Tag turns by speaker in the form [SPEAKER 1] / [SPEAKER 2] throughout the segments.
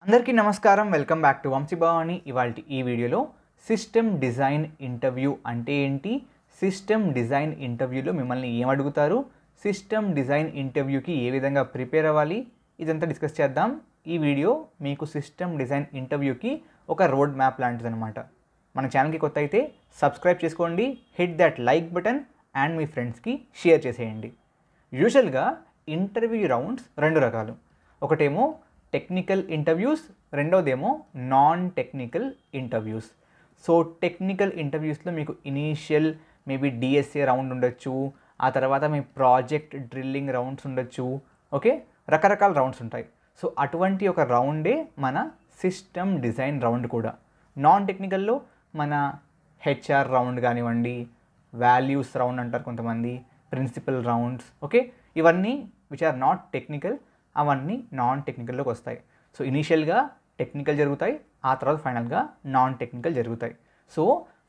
[SPEAKER 1] అందరికీ నమస్కారం. Welcome back to Vamshi Bhavani. ఇవాల్టి ఈ వీడియోలో సిస్టమ్ డిజైన్ ఇంటర్వ్యూ అంటే ఏంటి, సిస్టమ్ డిజైన్ ఇంటర్వ్యూలో మిమ్మల్ని ఏం అడుగుతారు, సిస్టమ్ డిజైన్ ఇంటర్వ్యూకి ఏ విధంగా ప్రిపేర్ అవ్వాలి, ఇదంతా డిస్కస్ చేద్దాం. ఈ వీడియో మీకు సిస్టమ్ డిజైన్ ఇంటర్వ్యూకి ఒక రోడ్ మ్యాప్ లాంటిది అనమాట. మన ఛానల్కి కొత్త అయితే సబ్స్క్రైబ్ చేసుకోండి, hit that like button and మీ ఫ్రెండ్స్కి షేర్ చేసేయండి. యూజువల్గా ఇంటర్వ్యూ రౌండ్స్ రెండు రకాలు. ఒకటేమో టెక్నికల్ ఇంటర్వ్యూస్, రెండోదేమో non technical interviews. So technical ఇంటర్వ్యూస్లో మీకు ఇనీషియల్ మేబీ డిఎస్ఏ రౌండ్ ఉండొచ్చు, ఆ తర్వాత మీ ప్రాజెక్ట్ డ్రిల్లింగ్ రౌండ్స్ ఉండొచ్చు. ఓకే, రకరకాల రౌండ్స్ ఉంటాయి. సో అటువంటి ఒక రౌండే మన సిస్టమ్ డిజైన్ రౌండ్ కూడా. నాన్ టెక్నికల్లో మన హెచ్ఆర్ రౌండ్ కానివ్వండి, వాల్యూస్ రౌండ్ అంటారు కొంతమంది, ప్రిన్సిపల్ రౌండ్స్. ఓకే, ఇవన్నీ విచ్ ఆర్ నాట్ టెక్నికల్, అవన్నీ నాన్ టెక్నికల్లోకి వస్తాయి. సో ఇనీషియల్గా టెక్నికల్ జరుగుతాయి, ఆ తర్వాత ఫైనల్గా నాన్ టెక్నికల్ జరుగుతాయి. సో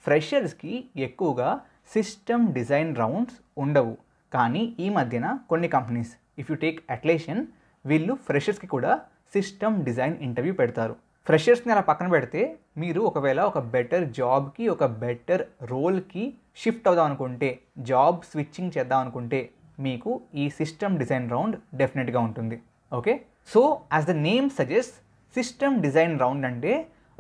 [SPEAKER 1] ఫ్రెషర్స్కి ఎక్కువగా సిస్టమ్ డిజైన్ రౌండ్స్ ఉండవు. కానీ ఈ మధ్యన కొన్ని కంపెనీస్, ఇఫ్ యూ టేక్ అట్లేషన్, వీళ్ళు ఫ్రెషర్స్కి కూడా సిస్టమ్ డిజైన్ ఇంటర్వ్యూ పెడతారు. ఫ్రెషర్స్ని అలా పక్కన పెడితే మీరు ఒకవేళ ఒక బెటర్ జాబ్కి, ఒక బెటర్ రోల్కి షిఫ్ట్ అవుదాం అనుకుంటే, జాబ్ స్విచ్చింగ్ చేద్దాం అనుకుంటే మీకు ఈ సిస్టమ్ డిజైన్ రౌండ్ డెఫినెట్గా ఉంటుంది. Okay, so as the name suggest, system design round అంటే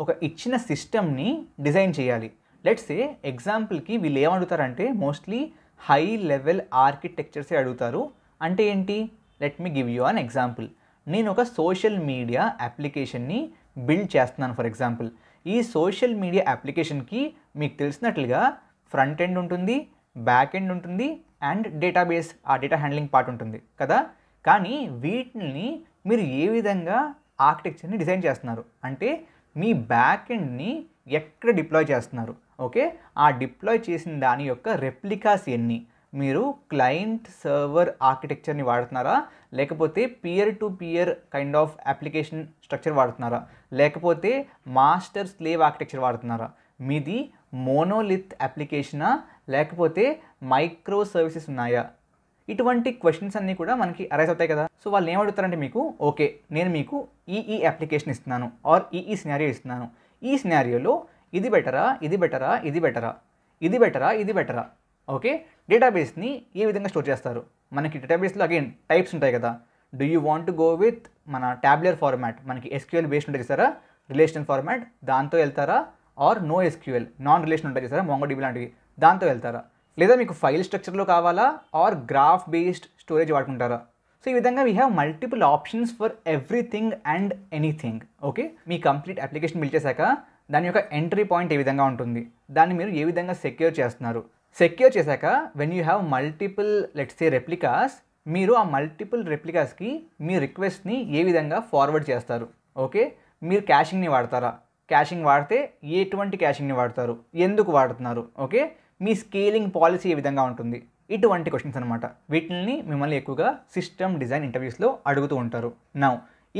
[SPEAKER 1] ఒక ఇచ్చిన సిస్టమ్ని డిజైన్ చేయాలి. లెట్స్ సే ఎగ్జాంపుల్కి వీళ్ళు ఏమడుగుతారంటే మోస్ట్లీ హై లెవెల్ ఆర్కిటెక్చర్సే అడుగుతారు. అంటే ఏంటి, let me give you an example. నేను ఒక సోషల్ మీడియా అప్లికేషన్ని బిల్డ్ చేస్తున్నాను ఫర్ ఎగ్జాంపుల్. ఈ సోషల్ మీడియా అప్లికేషన్కి మీకు తెలిసినట్లుగా ఫ్రంట్ ఎండ్ ఉంటుంది, బ్యాక్ ఎండ్ ఉంటుంది అండ్ డేటాబేస్, ఆ డేటా హ్యాండ్లింగ్ పార్ట్ ఉంటుంది కదా. కానీ వీటిని మీరు ఏ విధంగా ఆర్కిటెక్చర్ని డిజైన్ చేస్తున్నారు అంటే మీ బ్యాక్ ఎండ్ని ఎక్కడ డిప్లాయ్ చేస్తున్నారు. ఓకే, ఆ డిప్లాయ్ చేసిన దాని యొక్క రెప్లికాస్ ఎన్ని, మీరు క్లయింట్ సర్వర్ ఆర్కిటెక్చర్ని వాడుతున్నారా, లేకపోతే peer to peer kind of application structure వాడుతున్నారా, లేకపోతే మాస్టర్ స్లేవ్ ఆర్కిటెక్చర్ వాడుతున్నారా, మీది మోనోలిత్ అప్లికేషనా లేకపోతే మైక్రో సర్వీసెస్ ఉన్నాయా, ఇటువంటి క్వశ్చన్స్ అన్నీ కూడా మనకి అరైజ్ అవుతాయి కదా. సో వాళ్ళు ఏమడుగుతారంటే మీకు, ఓకే నేను మీకు ఈ అప్లికేషన్ ఇస్తున్నాను ఆర్ ఈ సినారియో ఇస్తున్నాను, ఈ సినారియోలో ఇది బెటరా, ఇది బెటరా, ఇది బెటరా, ఇది బెటరా, ఇది బెటరా. ఓకే, డేటాబేస్ని ఏ విధంగా స్టోర్ చేస్తారు, మనకి డేటాబేస్లో అగైన్ టైప్స్ ఉంటాయి కదా. Do you want to go with మన ట్యాబ్లర్ ఫార్మాట్, మనకి ఎస్క్యూఎల్ బేస్డ్ ఉంటుంది చూసారా, రిలేషనల్ ఫార్మాట్, దాంతో వెళ్తారా, or no SQL non relation ఉంటుంది చూసారా, మొంగోడిబి లాంటివి, దాంతో వెళ్తారా, లేదా మీకు ఫైల్ స్ట్రక్చర్లో కావాలా ఆర్ గ్రాఫ్ బేస్డ్ స్టోరేజ్ వాడుకుంటారా. సో ఈ విధంగా we have multiple options for everything and anything. Okay, మీ కంప్లీట్ అప్లికేషన్ బిల్డ్ చేశాక దాని యొక్క ఎంట్రీ పాయింట్ ఏ విధంగా ఉంటుంది, దాన్ని మీరు ఏ విధంగా సెక్యూర్ చేస్తున్నారు, సెక్యూర్ చేశాక when you have multiple let's say replicas, మీరు ఆ మల్టిపుల్ రెప్లికాస్కి మీ రిక్వెస్ట్ని ఏ విధంగా ఫార్వర్డ్ చేస్తారు. ఓకే, మీరు క్యాషింగ్ని వాడతారా, క్యాషింగ్ వాడితే ఎటువంటి క్యాషింగ్ని వాడతారు, ఎందుకు వాడుతున్నారు, ఓకే మీ స్కేలింగ్ పాలసీ ఏ విధంగా ఉంటుంది, ఇటువంటి క్వశ్చన్స్ అనమాట. వీటిని మిమ్మల్ని ఎక్కువగా సిస్టమ్ డిజైన్ ఇంటర్వ్యూస్లో అడుగుతూ ఉంటారు. నౌ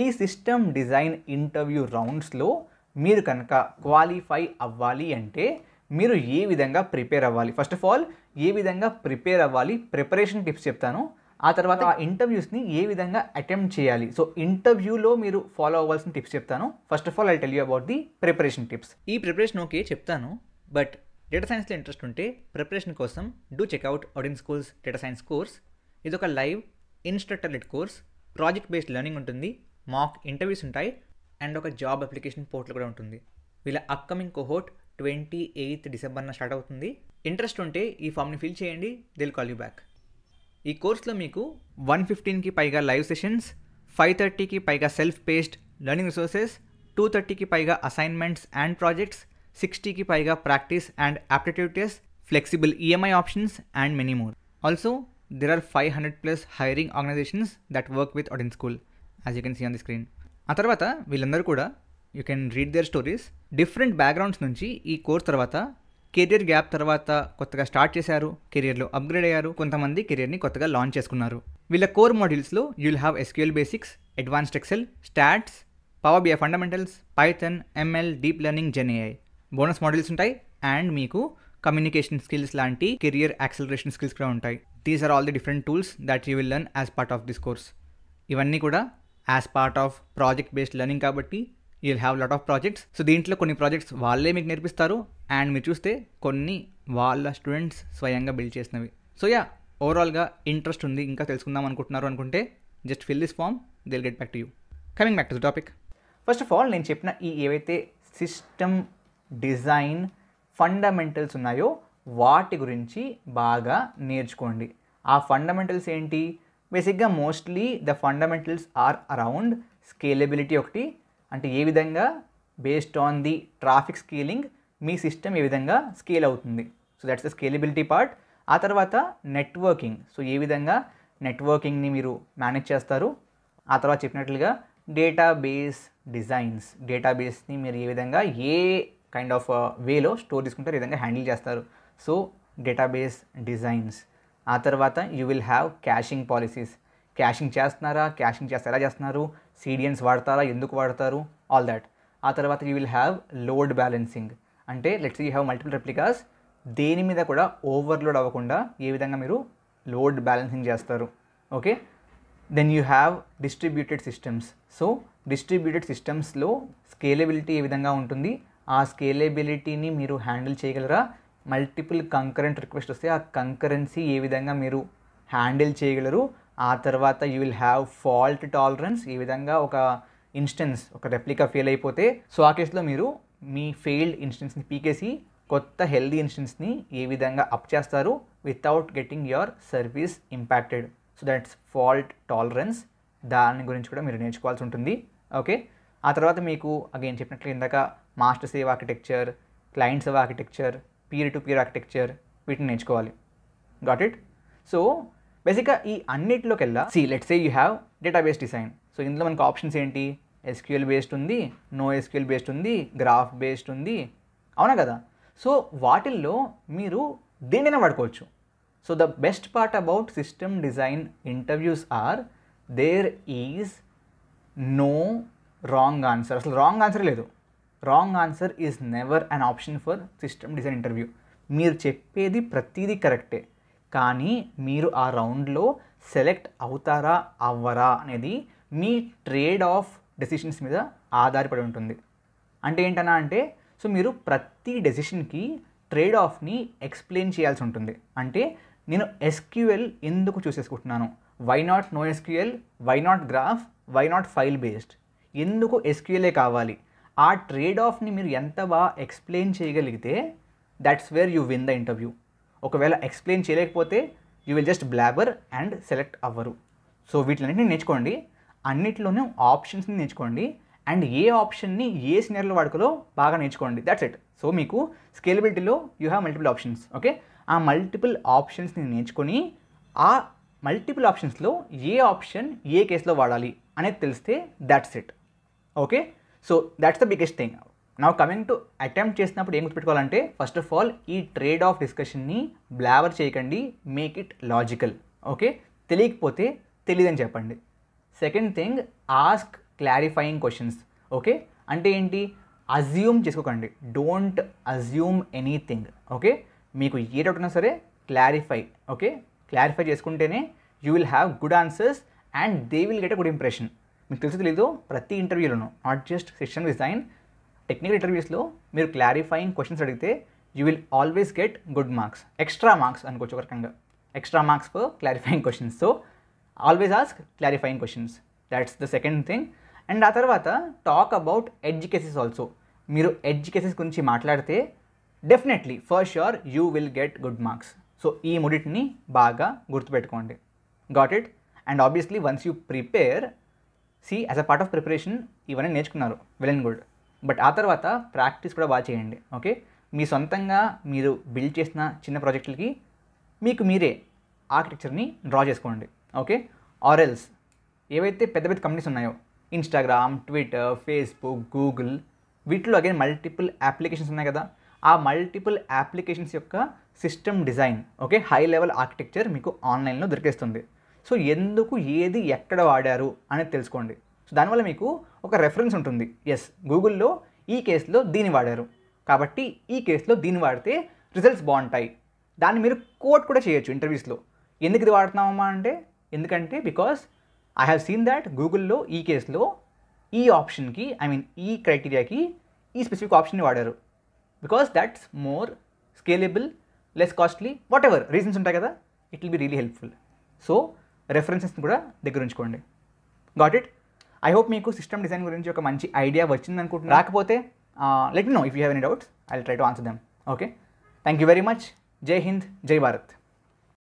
[SPEAKER 1] ఈ సిస్టమ్ డిజైన్ ఇంటర్వ్యూ రౌండ్స్లో మీరు కనుక క్వాలిఫై అవ్వాలి అంటే మీరు ఏ విధంగా ప్రిపేర్ అవ్వాలి, ఫస్ట్ ఆఫ్ ఆల్ ఏ విధంగా ప్రిపేర్ అవ్వాలి, ప్రిపరేషన్ టిప్స్ చెప్తాను. ఆ తర్వాత ఆ ఇంటర్వ్యూస్ని ఏ విధంగా అటెంప్ట్ చేయాలి, సో ఇంటర్వ్యూలో మీరు ఫాలో అవ్వాల్సిన టిప్స్ చెప్తాను. First of all I tell you about the preparation tips. ఈ ప్రిపరేషన్ ఓకే చెప్తాను, బట్ డేటా సైన్స్లో ఇంట్రెస్ట్ ఉంటే ప్రిపరేషన్ కోసం do check out Odin schools data science course. ఇది ఒక live instructor led course, project based learning ఉంటుంది, mock interviews ఉంటాయి and ఒక జాబ్ అప్లికేషన్ పోర్టల్ కూడా ఉంటుంది. వీళ్ళ upcoming cohort 28th December start అవుతుంది. ఇంట్రెస్ట్ ఉంటే ఈ ఫామ్ని ఫిల్ చేయండి, దిల్ కాల్ యూ బ్యాక్. ఈ కోర్స్లో మీకు 115కి పైగా లైవ్ సెషన్స్, 530కి పైగా సెల్ఫ్ పేస్డ్ లెర్నింగ్ రిసోర్సెస్, 230కి పైగా అసైన్మెంట్స్ అండ్ ప్రాజెక్ట్స్, 60కి పైగా practice and aptitude tests, flexible EMI options and many more. Also, there are 500+ hiring organizations that work with Odin School, as you can see on the screen. ఆ తర్వాత వీళ్ళందరూ కూడా you can read their stories. Different backgrounds నుంచి ఈ course తర్వాత career gap తర్వాత కొత్తగా start చేశారు, కెరియర్లో అప్గ్రేడ్ అయ్యారు, కొంతమంది కెరియర్ని కొత్తగా లాంచ్ చేసుకున్నారు. వీళ్ళ కోర్ మాడ్యూల్స్లో you'll have SQL basics, advanced excel, stats, power BI fundamentals, python, ML, deep learning, gen AI bonus modules ఉంటాయి అండ్ మీకు కమ్యూనికేషన్ స్కిల్స్ లాంటి కెరియర్ యాక్సలరేషన్ స్కిల్స్ కూడా ఉంటాయి. These are all the different tools that you will learn as part of this course. ఇవన్నీ కూడా as part of project based learning కాబట్టి you'll have lot of projects. So దీంట్లో కొన్ని projects వాళ్ళే మీకు నేర్పిస్తారు అండ్ మీరు చూస్తే కొన్ని వాళ్ళ స్టూడెంట్స్ స్వయంగా బిల్డ్ చేసినవి. సో ఓవరాల్గా ఇంట్రెస్ట్ ఉంది, ఇంకా తెలుసుకుందాం అనుకుంటున్నారు అనుకుంటే just fill this form, they will get back to you. Coming back to the topic. First of all నేను చెప్పిన ఈ ఏవైతే సిస్టమ్ డిజైన్ ఫండమెంటల్స్ ఉన్నాయో వాటి గురించి బాగా నేర్చుకోండి. ఆ ఫండమెంటల్స్ ఏంటి? బేసిక్గా mostly the fundamentals are around scalability ఒకటి, అంటే ఏ విధంగా based on the traffic scaling మీ సిస్టమ్ ఏ విధంగా స్కేల్ అవుతుంది. So that's the scalability part. ఆ తర్వాత నెట్వర్కింగ్, సో ఏ విధంగా నెట్వర్కింగ్ని మీరు మేనేజ్ చేస్తారు. ఆ తర్వాత చెప్పినట్లుగా డేటాబేస్ డిజైన్స్, డేటాబేస్ని మీరు ఏ విధంగా ఏ కైండ్ ఆఫ్ వేలో స్టోర్ తీసుకుంటారు, ఏ విధంగా హ్యాండిల్ చేస్తారు. So database designs. ఆ తర్వాత you will have cashing policies, cashing చేస్తున్నారా, క్యాషింగ్ చేస్తే ఎలా చేస్తున్నారు, CDNs వాడతారా, ఎందుకు వాడతారు, ఆల్ దాట్. ఆ తర్వాత you will have load balancing, అంటే let's you have multiple replicas, దేని మీద కూడా ఓవర్లోడ్ అవ్వకుండా ఏ విధంగా మీరు లోడ్ బ్యాలెన్సింగ్ చేస్తారు. Okay, then you have distributed systems. So distributed సిస్టమ్స్లో స్కేలబిలిటీ ఏ విధంగా ఉంటుంది, ఆ స్కేలబిలిటీని మీరు హ్యాండిల్ చేయగలరా, మల్టిపుల్ కంకరెంట్ రిక్వెస్ట్ వస్తే ఆ కంకరెన్సీ ఏ విధంగా మీరు హ్యాండిల్ చేయగలరు. ఆ తర్వాత you will have fault tolerance, ఏ విధంగా ఒక ఇన్స్టెన్స్ ఒక రెప్లికా ఫెయిల్ అయిపోతే సో ఆ కేసులో మీరు మీ ఫెయిల్డ్ ఇన్స్టెన్స్ని పీకేసి కొత్త హెల్దీ ఇన్స్టెన్స్ని ఏ విధంగా అప్ చేస్తారు without getting your service impacted. So that's fault tolerance, దాని గురించి కూడా మీరు నేర్చుకోవాల్సి ఉంటుంది. ఓకే, ఆ తర్వాత మీకు అగైన్ చెప్పినట్లు ఇందాక master slave architecture, client server architecture, peer to peer architecture, వీటిని నేర్చుకోవాలి. Got it? సో బేసిక్గా ఈ అన్నిటిలోకెల్లా let's say you have database design. So ఇందులో మనకు ఆప్షన్స్ ఏంటి, SQL బేస్డ్ ఉంది, నో SQL బేస్డ్ ఉంది, గ్రాఫ్ బేస్డ్ ఉంది, అవునా కదా. సో వాటిల్లో మీరు దేనైనా వాడుకోవచ్చు. So the best part about system design interviews are there is no wrong answer. అసలు రాంగ్ ఆన్సర్ లేదు. Wrong answer is never an option for system design interview. మీరు చెప్పేది ప్రతిదీ కరెక్టే, కానీ మీరు ఆ రౌండ్లో సెలెక్ట్ అవుతారా అవ్వరా అనేది మీ ట్రేడ్ ఆఫ్ డెసిషన్స్ మీద ఆధారపడి ఉంటుంది. అంటే ఏంటన్నా అంటే సో మీరు ప్రతి డెసిషన్కి ట్రేడ్ ఆఫ్ని ఎక్స్ప్లెయిన్ చేయాల్సి ఉంటుంది. అంటే నేను SQL ఎందుకు చూస్ చేసుకుంటున్నాను, why not no SQL, why not graph, why not file based, ఎందుకు SQLే కావాలి, ఆ ట్రేడ్ ఆఫ్ని మీరు ఎంత బాగా ఎక్స్ప్లెయిన్ చేయగలిగితే that's where you win the interview. ఒకవేళ ఎక్స్ప్లెయిన్ చేయలేకపోతే you will just blabber and select అవ్వరు. సో వీటిలన్నింటినీ నేర్చుకోండి, అన్నిటిలోనూ ఆప్షన్స్ని నేర్చుకోండి అండ్ ఏ ఆప్షన్ని ఏ సినారియోలో వాడుకోలో బాగా నేర్చుకోండి. That's it. సో మీకు స్కేలబిలిటీలో you have multiple options. Okay, ఆ మల్టిపుల్ ఆప్షన్స్ని నేర్చుకొని ఆ మల్టిపుల్ ఆప్షన్స్లో ఏ ఆప్షన్ ఏ కేసులో వాడాలి అనేది తెలిస్తే that's it. Okay, so that's the biggest thing. Now coming to attempt చేసినప్పుడు ఏం గుర్తుపెట్టుకోవాలంటే ఫస్ట్ ఆఫ్ ఆల్ ఈ ట్రేడ్ ఆఫ్ డిస్కషన్ని బ్లావర్ చేయకండి, మేక్ ఇట్ లాజికల్. ఓకే, తెలియకపోతే తెలియదని చెప్పండి. Second thing, ask clarifying questions. Okay, అంటే ఏంటి, అజ్యూమ్ చేసుకోకండి, డోంట్ అజ్యూమ్ ఎనీథింగ్. ఓకే, మీకు ఏ డౌట్ ఉన్నా సరే క్లారిఫై. ఓకే, క్లారిఫై చేసుకుంటేనే you will have good answers and they will get a good impression. మీకు తెలుసు తెలీదు, ప్రతి ఇంటర్వ్యూలోనూ not just system design, technical ఇంటర్వ్యూస్లో మీరు క్లారిఫైయింగ్ క్వశ్చన్స్ అడిగితే you will always get good marks, extra marks అనుకోవచ్చు ఒక రకంగా, extra marks for clarifying questions. So always ask clarifying questions, that's the second thing. And ఆ తర్వాత talk about edge cases also. మీరు edge cases గురించి మాట్లాడితే definitely for sure you will get good marks. So ఈ మూడింటిని బాగా గుర్తుపెట్టుకోండి. Got it? And obviously once you prepare, as a part of preparation ఇవన్నీ నేర్చుకున్నారు, వెల్ అండ్ గుడ్, బట్ ఆ తర్వాత ప్రాక్టీస్ కూడా బాగా చేయండి. ఓకే, మీ సొంతంగా మీరు బిల్డ్ చేసిన చిన్న ప్రాజెక్టులకి మీకు మీరే ఆర్కిటెక్చర్ని డ్రా చేసుకోండి. ఓకే, ఆర్ఎల్స్ ఏవైతే పెద్ద పెద్ద కంపెనీస్ ఉన్నాయో, ఇన్స్టాగ్రామ్, ట్విట్టర్, ఫేస్బుక్, గూగుల్, వీటిలో అగైన్ మల్టిపుల్ అప్లికేషన్స్ ఉన్నాయి కదా, ఆ మల్టిపుల్ అప్లికేషన్స్ యొక్క system design, okay, high level architecture మీకు ఆన్లైన్లో దొరికేస్తుంది. సో ఎందుకు ఏది ఎక్కడ వాడారు అనేది తెలుసుకోండి. సో దానివల్ల మీకు ఒక రెఫరెన్స్ ఉంటుంది. ఎస్, గూగుల్లో ఈ కేసులో దీన్ని వాడారు కాబట్టి ఈ కేసులో దీన్ని వాడితే రిజల్ట్స్ బాగుంటాయి. దాన్ని మీరు కోట్ కూడా చేయొచ్చు ఇంటర్వ్యూస్లో. ఎందుకు ఇది వాడుతున్నామమ్మా అంటే, ఎందుకంటే because I have seen that గూగుల్లో ఈ కేసులో ఈ ఆప్షన్కి ఈ క్రైటీరియాకి ఈ స్పెసిఫిక్ ఆప్షన్ని వాడారు, because that's more scalable, less costly, whatever reasons ఉంటాయి కదా, it will be really helpful. So రెఫరెన్సెస్ని కూడా దగ్గర ఉంచుకోండి. Got it? ఐ హోప్ మీకు సిస్టమ్ డిజైన్ గురించి ఒక మంచి ఐడియా వచ్చింది అనుకుంటున్నాను. రాకపోతే let me know if you have any doubts, I will try to answer them. Okay, thank you very much. జై హింద్, జై భారత్.